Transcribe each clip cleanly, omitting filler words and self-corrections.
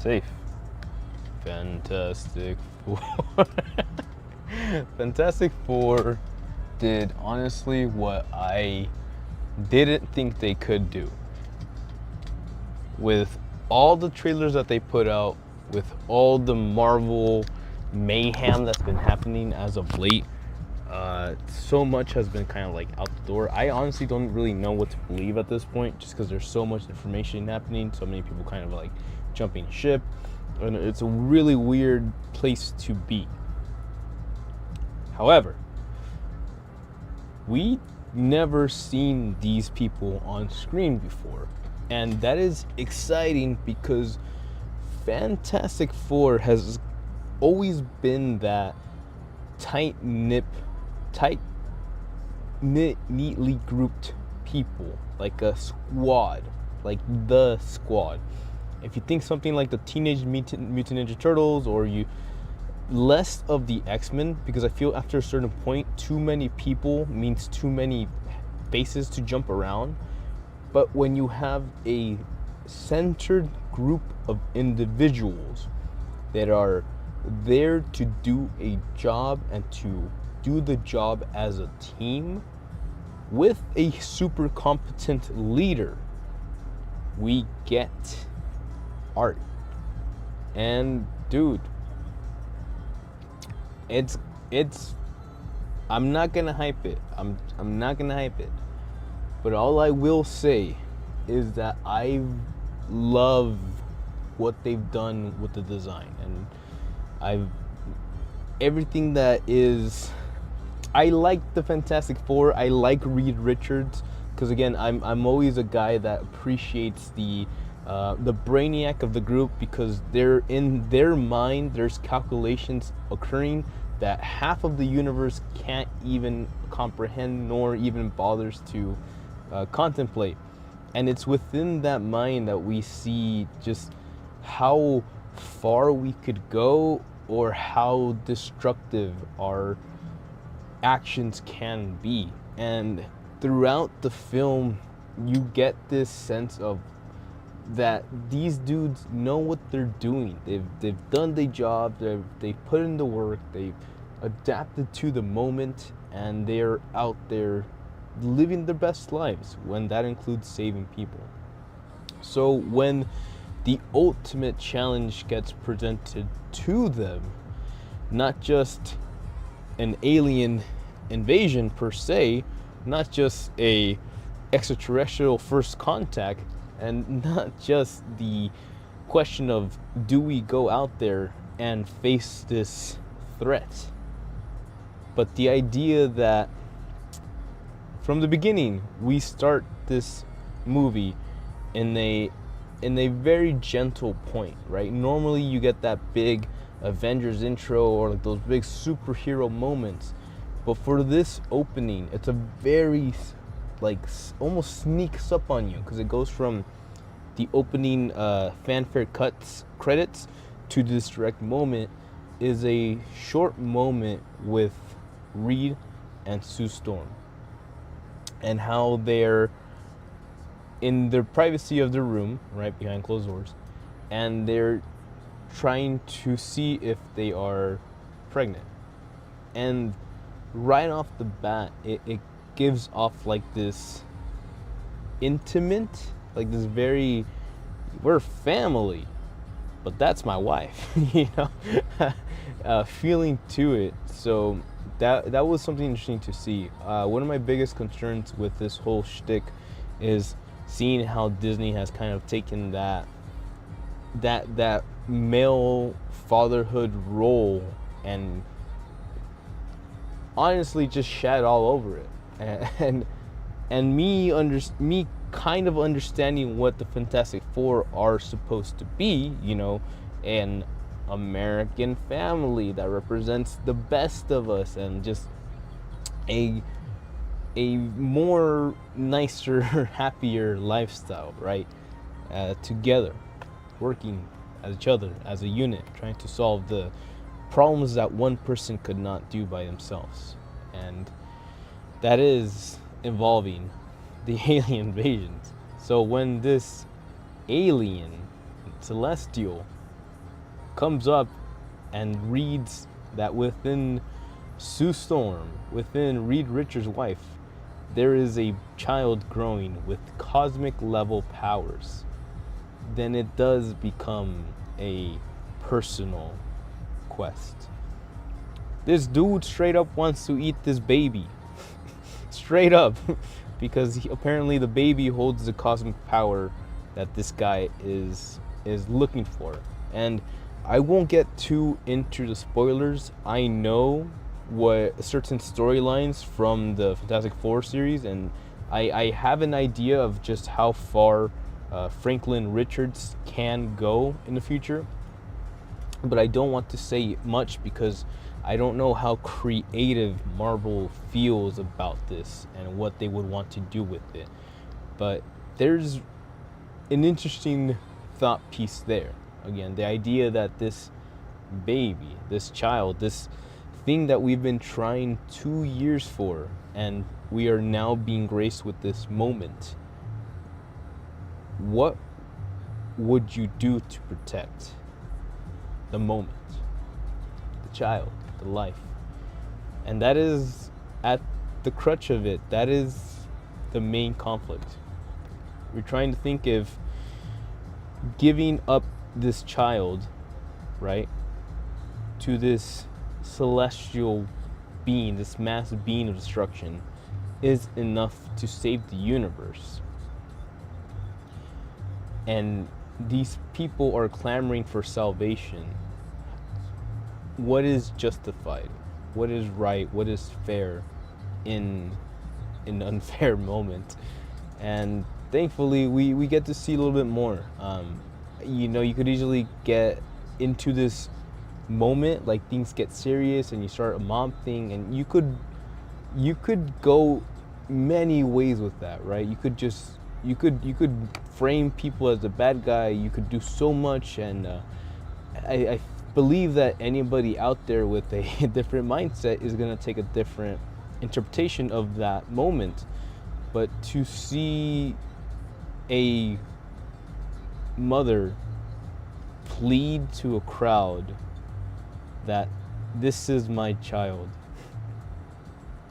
Safe. Fantastic Four. Fantastic Four did honestly what I didn't think they could do. With all the trailers that they put out, with all the Marvel mayhem that's been happening as of late, so much has been kind of like out the door. I honestly don't really know what to believe at this point, just because there's so much information happening, so many people kind of like jumping ship, and it's a really weird place to be. However, we never seen these people on screen before, and that is exciting because Fantastic Four has always been that tight-knit, neatly grouped people, like a squad, like the squad. If you think something like the Teenage Mutant Ninja Turtles, or you less of the X-Men, because I feel after a certain point, too many people means too many bases to jump around. But when you have a centered group of individuals that are there to do a job and to do the job as a team with a super competent leader, we get art. And dude, it's I'm not gonna hype it. I'm not gonna hype it. But all I will say is that I love what they've done with the design, and everything that is. I like the Fantastic Four. I like Reed Richards because again, I'm always a guy that appreciates the brainiac of the group, because they're in their mind. There's calculations occurring that half of the universe can't even comprehend nor even bothers to contemplate, and it's within that mind that we see just how far we could go or how destructive our actions can be. And throughout the film you get this sense of that these dudes know what they're doing. They've done their job, they've put in the work, they've adapted to the moment, and they're out there living their best lives, when that includes saving people. So when the ultimate challenge gets presented to them, not just an alien invasion per se, not just a extraterrestrial first contact, and not just the question of do we go out there and face this threat, but the idea that from the beginning we start this movie in a very gentle point, right? Normally you get that big Avengers intro or like those big superhero moments, but for this opening it's a very like almost sneaks up on you, because it goes from the opening fanfare credits to this direct moment is a short moment with Reed and Sue Storm, and how they're in the privacy of their room, right behind closed doors, and they're trying to see if they are pregnant. And right off the bat, it gives off like this intimate, like this very, we're family, but that's my wife, you know, feeling to it. So that was something interesting to see. One of my biggest concerns with this whole shtick is seeing how Disney has kind of taken that male fatherhood role and honestly just shat all over it. And me kind of understanding what the Fantastic Four are supposed to be, you know, an American family that represents the best of us, and just a more nicer, happier lifestyle, right? Together, working as each other, as a unit, trying to solve the problems that one person could not do by themselves. And that is involving the alien invasions. So when this alien, celestial, comes up and reads that within Sue Storm, within Reed Richards' wife, there is a child growing with cosmic level powers, then it does become a personal quest. This dude straight up wants to eat this baby. Straight up. Because apparently the baby holds the cosmic power that this guy is looking for. And I won't get too into the spoilers. I know what certain storylines from the Fantastic Four series, and I have an idea of just how far Franklin Richards can go in the future, but I don't want to say much because I don't know how creative Marvel feels about this and what they would want to do with it. But there's an interesting thought piece there. Again, the idea that this baby, this child, this thing that we've been trying 2 years for, and we are now being graced with this moment. What would you do to protect the moment, the child, the life? And that is at the crutch of it. That is the main conflict. We're trying to think if giving up this child, right, to this celestial being, this massive being of destruction, is enough to save the universe. And these people are clamoring for salvation. What is justified? What is right? What is fair in an unfair moment? And thankfully, we get to see a little bit more. You could easily get into this moment, like things get serious and you start a mob thing, and you could go many ways with that, right? You could frame people as the bad guy. You could do so much, and I believe that anybody out there with a different mindset is gonna take a different interpretation of that moment. But to see a mother plead to a crowd that this is my child,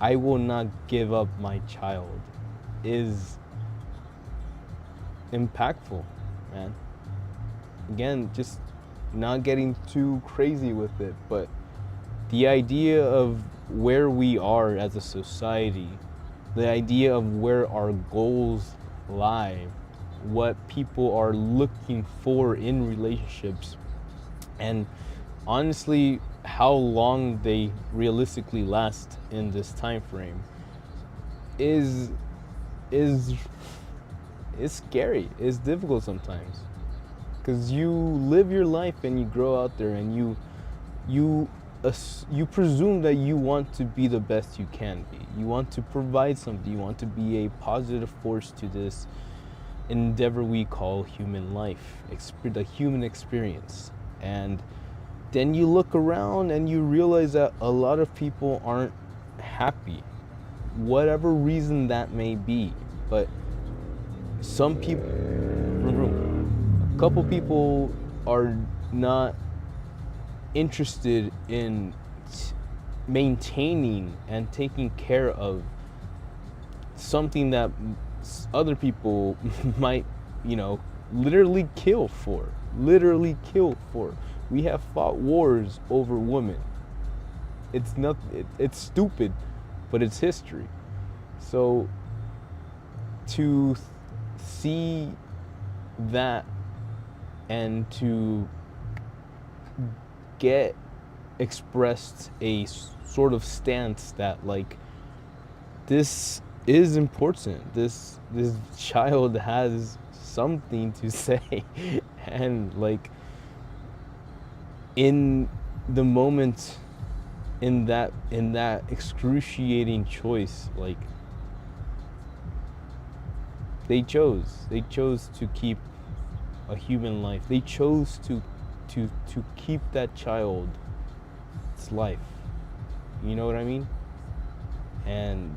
I will not give up my child, is impactful, man. Again, just not getting too crazy with it, but the idea of where we are as a society, the idea of where our goals lie, what people are looking for in relationships, and honestly how long they realistically last in this time frame is scary. It's difficult sometimes, because you live your life and you grow out there and you presume that you want to be the best you can be. You want to provide something. You want to be a positive force to this endeavor we call human life, the human experience. And then you look around and you realize that a lot of people aren't happy, whatever reason that may be. But some people, a couple people are not interested in maintaining and taking care of something that other people might, literally kill for. We have fought wars over women. It's not. It's stupid, but it's history. So to see that and to get expressed a sort of stance that, like, this is important. This child has something to say, and like in the moment, in that excruciating choice, like they chose to keep a human life. They chose to keep that child's life. You know what I mean? And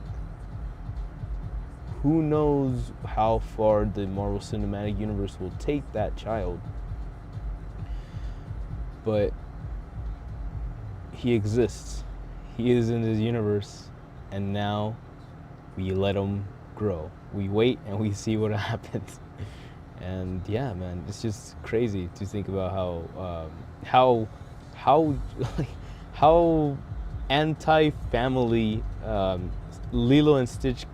who knows how far the Marvel Cinematic Universe will take that child. but he exists. He is in this universe, and now we let him grow. We wait and we see what happens. And yeah, man, it's just crazy to think about how how anti-family Lilo and Stitch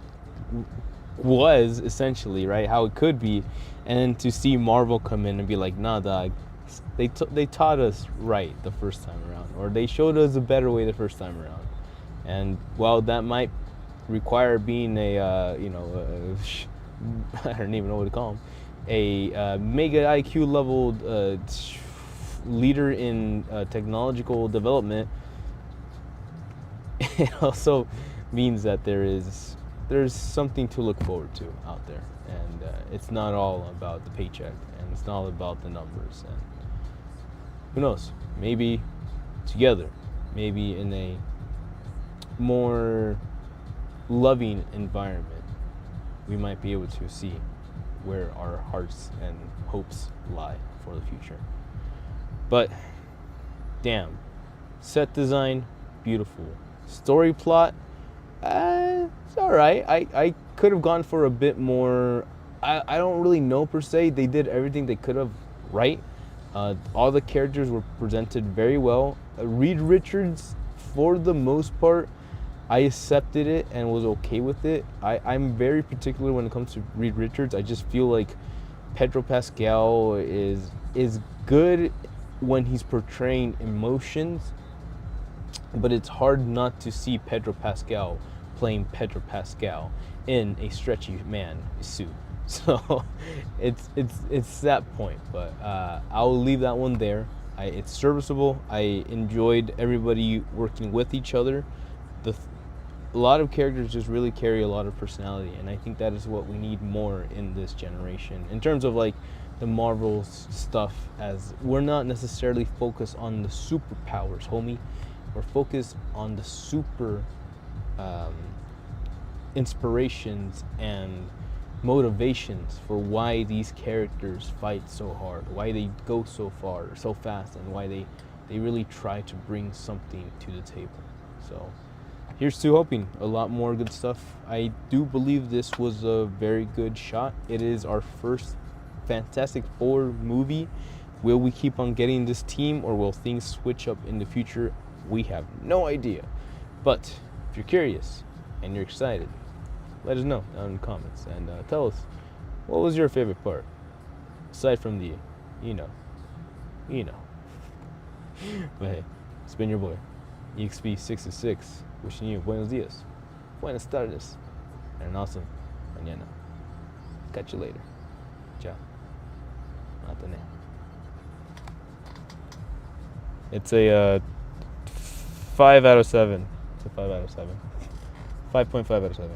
was essentially, right? How it could be, and then to see Marvel come in and be like, nah, dog, they taught us right the first time around, or they showed us a better way the first time around. And while that might require being a I don't even know what to call him, a mega IQ leveled leader in technological development, it also means that there's something to look forward to out there, and it's not all about the paycheck, and it's not all about the numbers. And who knows, maybe together, maybe in a more loving environment, we might be able to see where our hearts and hopes lie for the future. But damn, set design, beautiful. Story plot, it's all right. I could have gone for a bit more. I don't really know per se. They did everything they could have right. All the characters were presented very well. Reed Richards, for the most part, I accepted it and was okay with it. I'm very particular when it comes to Reed Richards. I just feel like Pedro Pascal is good when he's portraying emotions, but it's hard not to see Pedro Pascal playing Pedro Pascal in a stretchy man suit. So it's that point, but I'll leave that one there. It's serviceable. I enjoyed everybody working with each other. A lot of characters just really carry a lot of personality, and I think that is what we need more in this generation in terms of like the Marvel stuff, as we're not necessarily focused on the superpowers, homie. We're focused on the super inspirations and motivations for why these characters fight so hard, why they go so far, so fast, and why they really try to bring something to the table. So here's to hoping a lot more good stuff. I do believe this was a very good shot. It is our first Fantastic Four movie. Will we keep on getting this team, or will things switch up in the future? We have no idea. But if you're curious and you're excited, let us know down in the comments, and tell us, what was your favorite part? Aside from the, you know. But hey, it's been your boy, EXP666, wishing you buenos dias, buenas tardes, and an awesome mañana. Catch you later. Ciao. Matane. It's a 5 out of 7. It's a 5 out of 7. 5.5 out of 7.